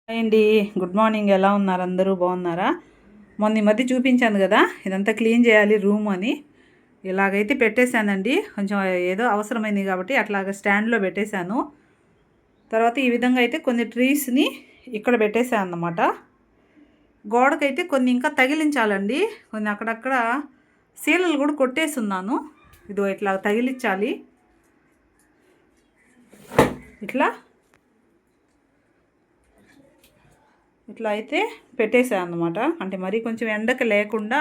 Hi అండి. Good morning. ఎలా ఉన్నారు? అందరూ బాగున్నారా? మొన్న ఈ మధ్య చూపించాను కదా, ఇదంతా క్లీన్ చేయాలి రూమ్ అని. ఇలాగైతే పెట్టేశానండి. కొంచెం ఏదో అవసరమైంది కాబట్టి అట్లాగ స్టాండ్లో పెట్టేశాను. తర్వాత ఈ విధంగా అయితే కొన్ని ట్రీస్ని ఇక్కడ పెట్టేశాను అన్నమాట. గోడకైతే కొన్ని ఇంకా తగిలించాలండి. కొన్ని అక్కడక్కడ సీలలు కూడా కొట్టేస్తున్నాను. ఇదో ఇట్లా తగిలించాలి. ఇట్లా అయితే పెట్టేశాను అన్నమాట. అంటే మరీ కొంచెం ఎండకు లేకుండా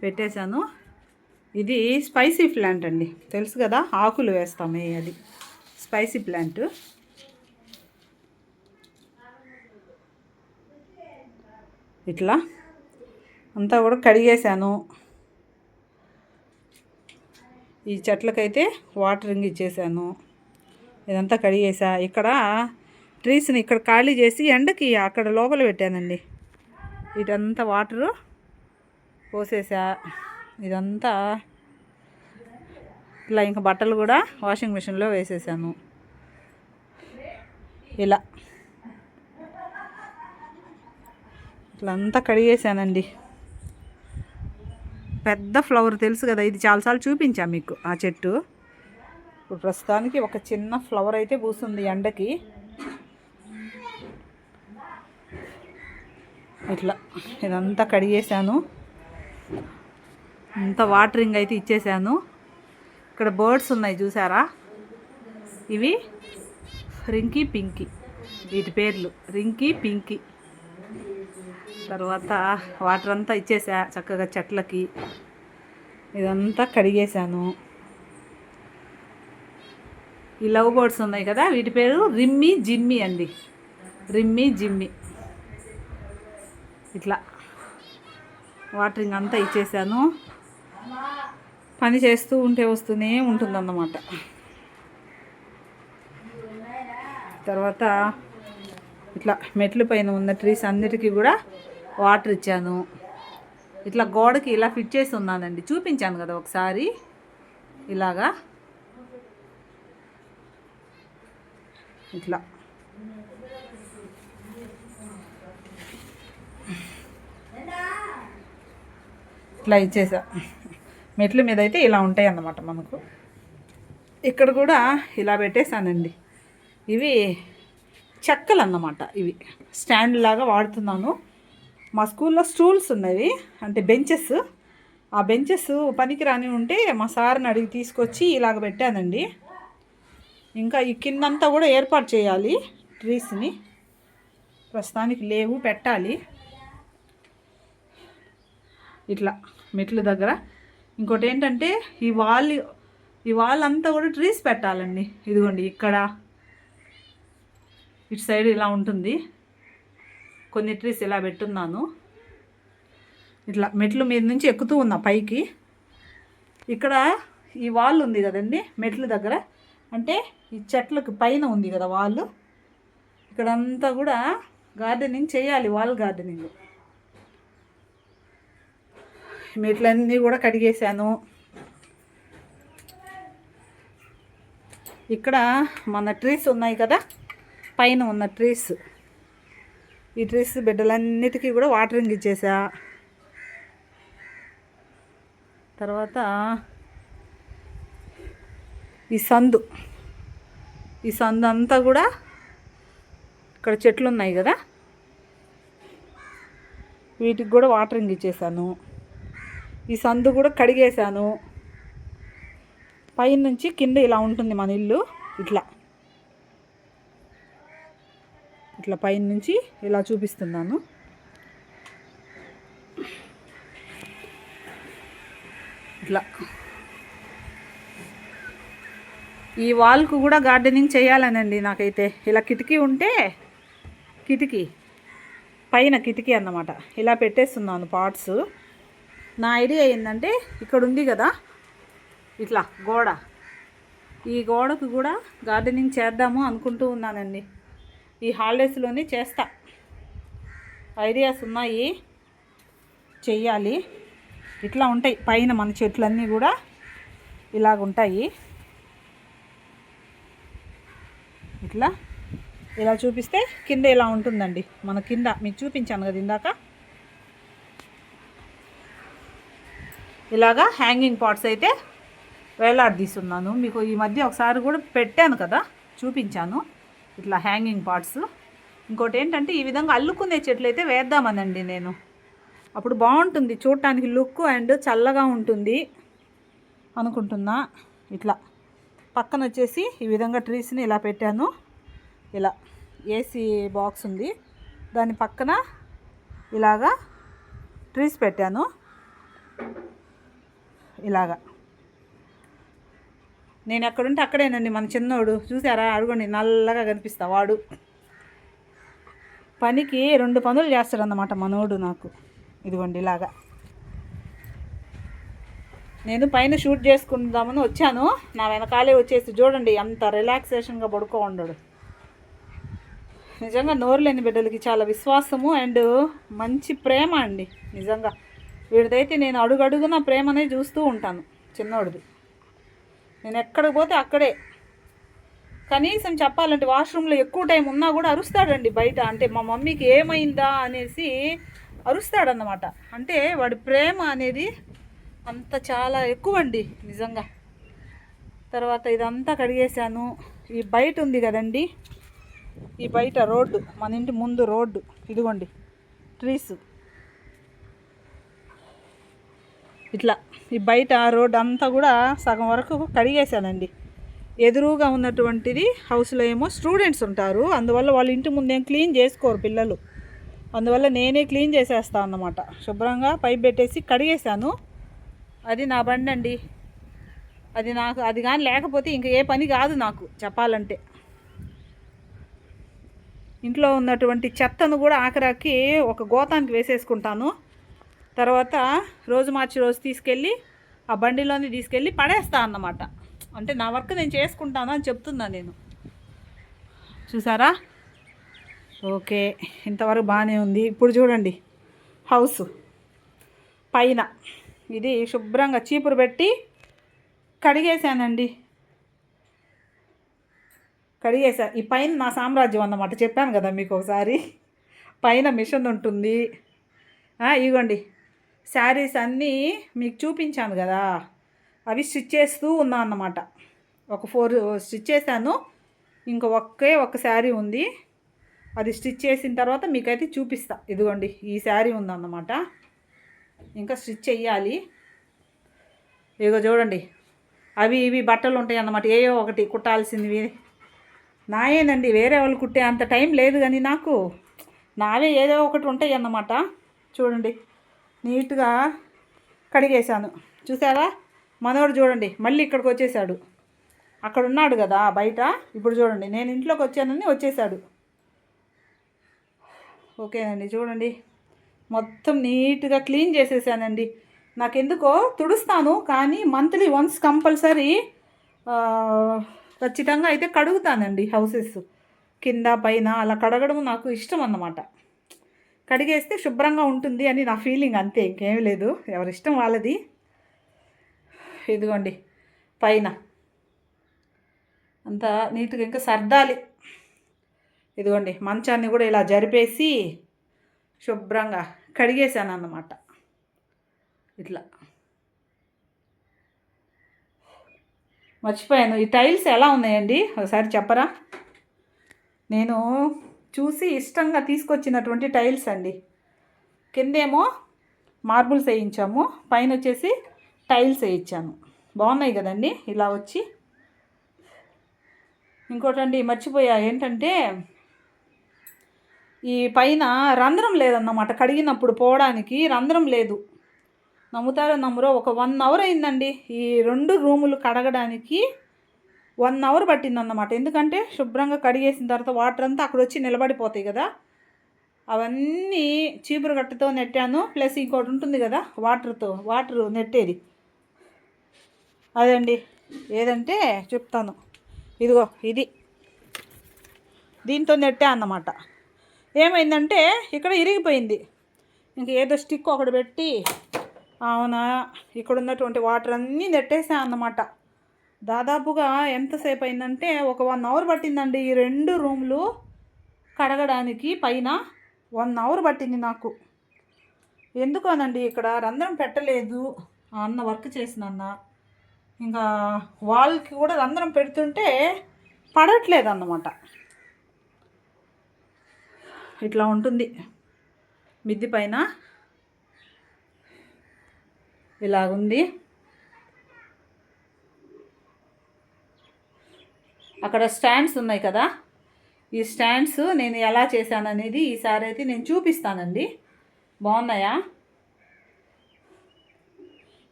పెట్టేశాను. ఇది స్పైసీ ప్లాంట్ అండి, తెలుసు కదా, ఆకులు వేస్తామే, అది స్పైసీ ప్లాంట్. ఇట్లా అంతా కూడా కడిగేశాను. ఈ చెట్లకైతే వాటరింగ్ ఇచ్చేసాను. ఇదంతా కడిగేసా. ఇక్కడ ట్రీస్ని ఇక్కడ ఖాళీ చేసి ఎండకి అక్కడ లోపల పెట్టానండి. ఇదంతా వాటరు పోసేసా. ఇదంతా ఇలా ఇంకా బట్టలు కూడా వాషింగ్ మిషన్లో వేసేసాను. ఇలా ఇట్లా అంతా కడిగేసానండి. పెద్ద ఫ్లవర్ తెలుసు కదా, ఇది చాలాసార్లు చూపించా మీకు ఆ చెట్టు. ఇప్పుడు ప్రస్తుతానికి ఒక చిన్న ఫ్లవర్ అయితే పూస్తుంది ఎండకి. ఇట్లా ఇదంతా కడిగేసాను. అంతా వాటరింగ్ అయితే ఇచ్చేసాను. ఇక్కడ బర్డ్స్ ఉన్నాయి చూసారా, ఇవి రింకీ పింకీ, వీటి పేర్లు రింకీ పింకీ. తర్వాత వాటర్ అంతా ఇచ్చేసా చక్కగా చెట్లకి. ఇదంతా కడిగేసాను. ఈ లవ్ బర్డ్స్ ఉన్నాయి కదా, వీటి పేరు రిమ్మీ జిమ్మీ అండి, రిమ్మీ జిమ్మీ. ఇట్లా వాటరింగ్ అంతా ఇచ్చేసాను. పని చేస్తూ ఉంటే వస్తూనే ఉంటుందన్నమాట. తర్వాత ఇట్లా మెట్ల పైన ఉన్న ట్రీస్ అన్నిటికీ కూడా వాటర్ ఇచ్చాను. ఇట్లా గోడకి ఇలా ఫిట్ చేసి ఉన్నానండి, చూపించాను కదా ఒకసారి. ఇలాగా ఇట్లా ఇట్లా ఇచ్చేసా. మెట్ల మీద అయితే ఇలా ఉంటాయి అన్నమాట మనకు. ఇక్కడ కూడా ఇలా పెట్టేశానండి. ఇవి చెక్కలు అన్నమాట. ఇవి స్టాండ్ లాగా వాడుతున్నాను. మా స్కూల్లో స్టూల్స్ ఉన్నవి, అంటే బెంచెస్. ఆ బెంచెస్ పనికి రాని ఉంటే మా సార్ని అడిగి తీసుకొచ్చి ఇలాగ పెట్టానండి. ఇంకా ఈ కిందంతా కూడా ఏర్పాటు చేయాలి ట్రీస్ని. ప్రస్తుతానికి లేవు, పెట్టాలి. ఇట్లా మెట్ల దగ్గర ఇంకోటి ఏంటంటే ఈ వాల్ అంతా కూడా ట్రీస్ పెట్టాలండి. ఇదిగోండి ఇక్కడ ఇటు సైడ్ ఇలా ఉంటుంది. కొన్ని ట్రీస్ ఇలా పెట్టున్నాను. ఇట్లా మెట్ల మీద నుంచి ఎక్కుతూ ఉన్నా పైకి. ఇక్కడ ఈ వాల్ ఉంది కదండి మెట్ల దగ్గర, అంటే ఈ చెట్లకు పైన ఉంది కదా వాల్. ఇక్కడంతా కూడా గార్డెనింగ్ చేయాలి, వాల్ గార్డెనింగ్. మెట్లన్నీ కూడా కడిగేశాను. ఇక్కడ మన ట్రీస్ ఉన్నాయి కదా, పైన ఉన్న ట్రీస్, ఈ ట్రీస్ బిడ్డలన్నిటికీ కూడా వాటరింగ్ ఇచ్చేసా. తర్వాత ఈ సందు అంతా కూడా ఇక్కడ చెట్లు ఉన్నాయి కదా, వీటికి కూడా వాటరింగ్ ఇచ్చేసాను. ఈ సందు కూడా కడిగేశాను. పైన నుంచి కింద ఇలా ఉంటుంది మన ఇల్లు. ఇట్లా పైన నుంచి ఇలా చూపిస్తున్నాను. ఇట్లా ఈ వాల్కు కూడా గార్డెనింగ్ చేయాలనండి నాకైతే. ఇలా కిటికీ ఉంటే, కిటికీ పైన కిటికీ అన్నమాట, ఇలా పెట్టేస్తున్నాను పాట్స్. నా ఐడియా ఏంటంటే ఇక్కడ ఉంది కదా ఇట్లా గోడ, ఈ గోడకు కూడా గార్డెనింగ్ చేద్దాము అనుకుంటూ ఉన్నానండి. ఈ హాలిడేస్లోనే చేస్తా. ఐడియాస్ ఉన్నాయి, చెయ్యాలి. ఇట్లా ఉంటాయి పైన మన చెట్లన్నీ కూడా ఇలాగుంటాయి. ఇట్లా ఇలా చూపిస్తే కింద ఇలా ఉంటుందండి. మన కింద మీకు చూపించాను కదా ఇందాక, ఇలాగా హ్యాంగింగ్ పాట్స్ అయితే వేలాడదీస్తున్నాను. మీకు ఈ మధ్య ఒకసారి కూడా పెట్టాను కదా, చూపించాను ఇట్లా హ్యాంగింగ్ పాట్స్. ఇంకోటి ఏంటంటే ఈ విధంగా అల్లుకునే చెట్లు అయితే వేద్దామనండి నేను. అప్పుడు బాగుంటుంది చూడటానికి లుక్ అండ్ చల్లగా ఉంటుంది అనుకుంటున్నా. ఇట్లా పక్కన వచ్చేసి ఈ విధంగా ట్రీస్ని ఇలా పెట్టాను. ఇలా ఏసీ బాక్స్ ఉంది, దాని పక్కన ఇలాగా ట్రీస్ పెట్టాను. ఇలాగా నేను ఎక్కడుంటే అక్కడేనండి మన చిన్నోడు, చూసారా అడుగుండి నల్లగా కనిపిస్తా. వాడు పనికి 2 పనులు చేస్తాడన్నమాట మనోడు నాకు. ఇదిగోండి ఇలాగా నేను పైన షూట్ చేసుకుందామని వచ్చాను, నా వెనకాలే వచ్చేసి చూడండి ఎంత రిలాక్సేషన్గా పడుకో ఉండడు. నిజంగా నోరు లేని బిడ్డలకి చాలా విశ్వాసము అండ్ మంచి ప్రేమ అండి. నిజంగా వీడిదైతే నేను అడుగడుగున ప్రేమనే చూస్తూ ఉంటాను చిన్నోడిది. నేను ఎక్కడికి పోతే అక్కడే. కనీసం చెప్పాలంటే వాష్రూమ్లో ఎక్కువ టైం ఉన్నా కూడా అరుస్తాడండి బయట. అంటే మా మమ్మీకి ఏమైందా అనేసి అరుస్తాడన్నమాట. అంటే వాడి ప్రేమ అనేది అంత చాలా ఎక్కువ అండి నిజంగా. తర్వాత ఇదంతా కడిగేశాను. ఈ బయట ఉంది కదండి, ఈ బయట రోడ్డు, మన ఇంటి ముందు రోడ్డు, ఇదిగోండి ట్రీస్. ఇట్లా ఈ బయట రోడ్డు అంతా కూడా సగం వరకు కడిగేశానండి. ఎదురుగా ఉన్నటువంటిది హౌస్లో ఏమో స్టూడెంట్స్ ఉంటారు, అందువల్ల వాళ్ళ ఇంటి ముందేం క్లీన్ చేసుకోరు పిల్లలు, అందువల్ల నేనే క్లీన్ చేసేస్తాను అన్నమాట. శుభ్రంగా పైప్ పెట్టేసి కడిగేశాను. అది నా బండి అండి. అది కానీ లేకపోతే ఇంకా ఏ పని కాదు నాకు చెప్పాలంటే. ఇంట్లో ఉన్నటువంటి చెత్తను కూడా ఆఖరాకి ఒక గోతానికి వేసేసుకుంటాను. తర్వాత రోజు మార్చి రోజు తీసుకెళ్ళి ఆ బండిలోని తీసుకెళ్ళి పడేస్తాను అన్నమాట. అంటే నా వర్క్ నేను చేసుకుంటాను అని చెప్తున్నాను నేను. చూసారా? ఓకే, ఇంతవరకు బాగానే ఉంది. ఇప్పుడు చూడండి హౌస్ పైన ఇది శుభ్రంగా చీపురు పెట్టి కడిగేశానండి. కడిగేసా. ఈ పైన నా సామ్రాజ్యం అన్నమాట, చెప్పాను కదా మీకు ఒకసారి. పైన మిషన్ ఉంటుంది. ఇగోండి శారీస్ అన్నీ మీకు చూపించాను కదా, అవి స్టిచ్ చేస్తూ ఉన్నా అన్నమాట. ఒక 4 స్టిచ్ చేశాను, ఇంకా ఒక్క శారీ ఉంది. అది స్టిచ్ చేసిన తర్వాత మీకైతే చూపిస్తా. ఇదిగోండి ఈ శారీ ఉందన్నమాట, ఇంకా స్టిచ్ చెయ్యాలి. ఇదిగో చూడండి అవి ఇవి బట్టలు ఉంటాయి అన్నమాట, ఏయో ఒకటి కుట్టాల్సినవి. నాయేనండి, వేరే వాళ్ళు కుట్టే అంత టైం లేదు కానీ నాకు నావే ఏదో ఒకటి ఉంటాయి అన్నమాట. చూడండి నీట్గా కడిగేశాను. చూసారా? మనోడు చూడండి మళ్ళీ ఇక్కడికి వచ్చేసాడు. అక్కడ ఉన్నాడు కదా బయట, ఇప్పుడు చూడండి నేను ఇంట్లోకి వచ్చానని వచ్చేసాడు. ఓకేనండి, చూడండి మొత్తం నీట్గా క్లీన్ చేసేసానండి. నాకెందుకో తుడుస్తాను కానీ మంత్లీ వన్స్ కంపల్సరీ ఖచ్చితంగా అయితే కడుగుతానండి. హౌసెస్ కింద పైన అలా కడగడం నాకు ఇష్టం అన్నమాట. కడిగేస్తే శుభ్రంగా ఉంటుంది అని నా ఫీలింగ్, అంతే, ఇంకేం లేదు. ఎవరిష్టం వాళ్ళది. ఇదిగోండి పైన అంతా నీట్గా ఇంకా సర్దాలి. ఇదిగోండి మంచాన్ని కూడా ఇలా జరిపేసి శుభ్రంగా కడిగేసాను అన్నమాట. ఇట్లా మర్చిపోయాను, ఈ టైల్స్ ఎలా ఉన్నాయండి ఒకసారి చెప్పరా? నేను చూసి ఇష్టంగా తీసుకొచ్చినటువంటి టైల్స్ అండి. కిందేమో మార్బుల్స్ వేయించాము, పైన వచ్చేసి టైల్స్ వేయించాను. బాగున్నాయి కదండి ఇలా వచ్చి. ఇంకోటండి మర్చిపోయా, ఏంటంటే ఈ పైన రంధ్రం లేదన్నమాట. కడిగినప్పుడు పోవడానికి రంధ్రం లేదు. నమ్ముతారో నమ్మరో, ఒక 1 అవర్ అయిందండి ఈ 2 రూములు కడగడానికి. 1 అవర్ పట్టిందన్నమాట. ఎందుకంటే శుభ్రంగా కడిగేసిన తర్వాత వాటర్ అంతా అక్కడ వచ్చి నిలబడిపోతాయి కదా, అవన్నీ చీపురు గట్టతో నెట్టాను. ప్లస్ ఇంకోటి ఉంటుంది కదా వాటర్ నెట్టేది, అదండి. ఏదంటే చెప్తాను, ఇదిగో ఇది, దీంతో నెట్టా అన్నమాట. ఏమైందంటే ఇక్కడ ఇరిగిపోయింది. ఇంక ఏదో స్టిక్ ఒకటి పెట్టి అవునా ఇక్కడ ఉన్నటువంటి వాటర్ అన్నీ నెట్టేసా అన్నమాట. దాదాపుగా ఎంతసేపు అయిందంటే ఒక 1 అవర్ పట్టిందండి ఈ 2 రూములు కడగడానికి పైన 1 అవర్ పట్టింది నాకు. ఎందుకోనండి ఇక్కడ రంధ్రం పెట్టలేదు అన్న వర్క్ చేసిన అన్న, ఇంకా వాల్కి కూడా రంధ్రం పెడుతుంటే పడట్లేదు అన్నమాట. ఇట్లా ఉంటుంది మిద్ది పైన, ఇలాగుంది. అక్కడ స్టాండ్స్ ఉన్నాయి కదా, ఈ స్టాండ్స్ నేను ఎలా చేశాననేది ఈసారి అయితే నేను చూపిస్తానండి. బాగున్నాయా?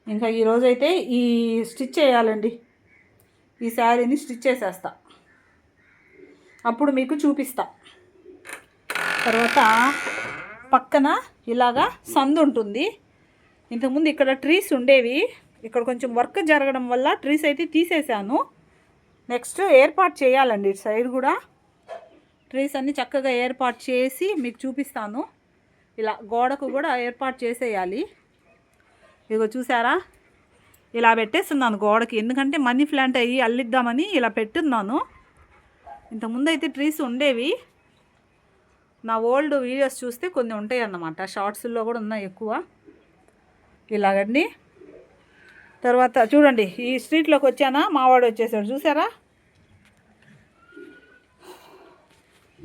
ఇంకా ఈరోజైతే ఈ స్టిచ్ చేయాలండి. ఈ శారీని స్టిచ్ చేసేస్తా, అప్పుడు మీకు చూపిస్తా. తర్వాత పక్కన ఇలాగా సందు ఉంటుంది. ఇంతకుముందు ఇక్కడ ట్రీస్ ఉండేవి, ఇక్కడ కొంచెం వర్క్ జరగడం వల్ల ట్రీస్ అయితే తీసేసాను. నెక్స్ట్ ఏర్పాటు చేయాలండి ఇటు సైడ్ కూడా ట్రీస్ అన్నీ చక్కగా ఏర్పాటు చేసి మీకు చూపిస్తాను. ఇలా గోడకు కూడా ఏర్పాటు చేసేయాలి. ఇదిగో చూసారా, ఇలా పెట్టేస్తున్నాను గోడకి, ఎందుకంటే మనీ ప్లాంట్ అయ్యి అల్లిద్దామని ఇలా పెట్టున్నాను. ఇంతకుముందు అయితే ట్రీస్ ఉండేవి, నా ఓల్డ్ వీడియోస్ చూస్తే కొన్ని ఉంటాయి అన్నమాట, షార్ట్స్లో కూడా ఉన్నాయి ఎక్కువ. ఇలాగండి. తర్వాత చూడండి, ఈ స్ట్రీట్లోకి వచ్చానా, మావాడు వచ్చేసాడు చూసారా.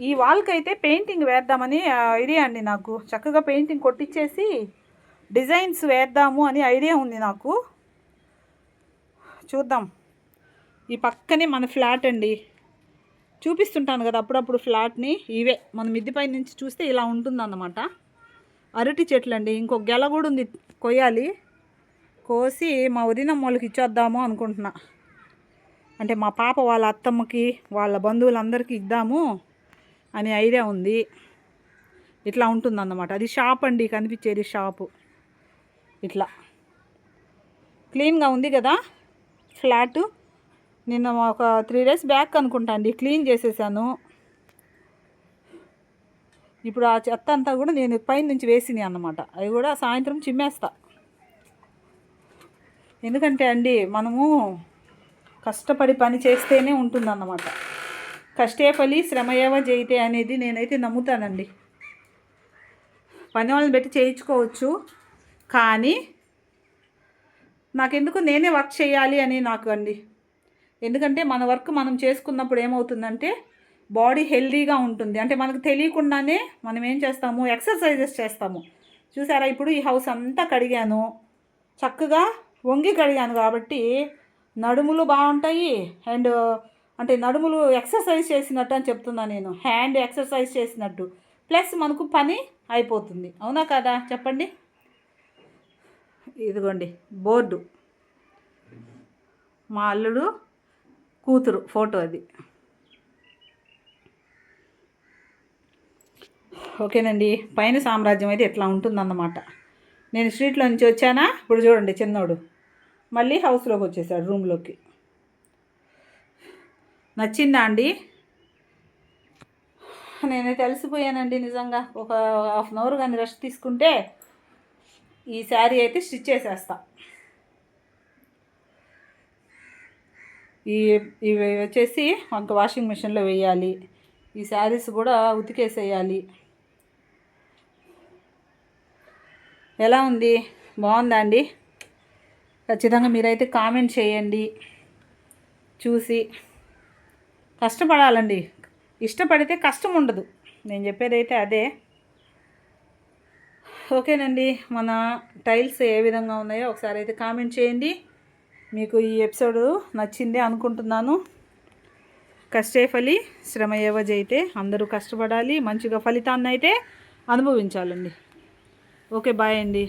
ఈ వాల్కి అయితే పెయింటింగ్ వేద్దామని ఐడియా అండి నాకు. చక్కగా పెయింటింగ్ కొట్టించేసి డిజైన్స్ వేద్దాము అని ఐడియా ఉంది నాకు. చూద్దాం. ఈ పక్కనే మన ఫ్లాట్ అండి, చూపిస్తుంటాను కదా అప్పుడప్పుడు ఫ్లాట్ని. ఇవే మన మిద్దిపై నుంచి చూస్తే ఇలా ఉంటుందన్నమాట. అరటి చెట్లు అండి, ఇంకొక గెల కూడా ఉంది, కొయ్యాలి. కోసి మా వదినమ్మ వాళ్ళకి ఇచ్చేద్దాము అనుకుంటున్నా. అంటే మా పాప వాళ్ళ అత్తమ్మకి వాళ్ళ బంధువులందరికీ ఇద్దాము అని ఐడియా ఉంది. ఇట్లా ఉంటుందన్నమాట. అది షాప్ అండి, కనిపించేది షాపు. ఇట్లా క్లీన్గా ఉంది కదా ఫ్లాటు. నిన్న ఒక 3 days బ్యాక్ అనుకుంటా అండి క్లీన్ చేసేసాను. ఇప్పుడు ఆ చెత్త అంతా కూడా నేను పైన నుంచి వేసినాయి అన్నమాట. అవి కూడా సాయంత్రం చిమ్మేస్తా. ఎందుకంటే అండి మనము కష్టపడి పని చేస్తేనే ఉంటుందన్నమాట. కష్టే ఫలి శ్రమయేవ జయితే అనేది నేనైతే నమ్ముతానండి. పని వాళ్ళని పెట్టి చేయించుకోవచ్చు, కానీ నాకెందుకు నేనే వర్క్ చేయాలి అని నాకు అండి. ఎందుకంటే మన వర్క్ మనం చేసుకున్నప్పుడు ఏమవుతుందంటే బాడీ హెల్దీగా ఉంటుంది. అంటే మనకు తెలియకుండానే మనం ఏం చేస్తాము, ఎక్సర్సైజెస్ చేస్తాము. చూసారా, ఇప్పుడు ఈ హౌస్ అంతా కడిగాను, చక్కగా వంగి కడిగాను కాబట్టి నడుములు బాగుంటాయి. అండ్ అంటే నడుములు ఎక్సర్సైజ్ చేసినట్టు అని చెప్తున్నా నేను, హ్యాండ్ ఎక్సర్సైజ్ చేసినట్టు. ప్లస్ మనకు పని అయిపోతుంది. అవునా కదా చెప్పండి. ఇదిగోండి బోర్డు, మా అల్లుడు కూతురు ఫోటో అది. ఓకేనండి, పైన సామ్రాజ్యం అయితే ఎట్లా ఉంటుందన్నమాట. నేను స్ట్రీట్లో నుంచి వచ్చానా, ఇప్పుడు చూడండి చిన్నోడు మళ్ళీ హౌస్లోకి వచ్చేసాడు, రూమ్లోకి. నచ్చిందా అండి? నేనైతే అలసిపోయానండి నిజంగా. ఒక 1/2 hour కానీ రెస్ట్ తీసుకుంటే ఈ శారీ అయితే స్టిచ్ చేసేస్తా. ఇవి వచ్చేసి ఒక వాషింగ్ మిషన్లో వేయాలి. ఈ శారీస్ కూడా ఉతికేసేయాలి. ఎలా ఉంది, బాగుందా అండి? ఖచ్చితంగా మీరైతే కామెంట్ చేయండి. చూసి కష్టపడాలండి, ఇష్టపడితే కష్టం ఉండదు. నేను చెప్పేదైతే అదే. ఓకేనండి, మన టైల్స్ ఏ విధంగా ఉన్నాయో ఒకసారి అయితే కామెంట్ చేయండి. మీకు ఈ ఎపిసోడ్ నచ్చింది అనుకుంటున్నాను. కష్టే ఫలి శ్రమయేవ జయితే. అందరూ కష్టపడాలి, మంచిగా ఫలితాన్ని అయితే అనుభవించాలండి. ఓకే, బాయ్ అండి.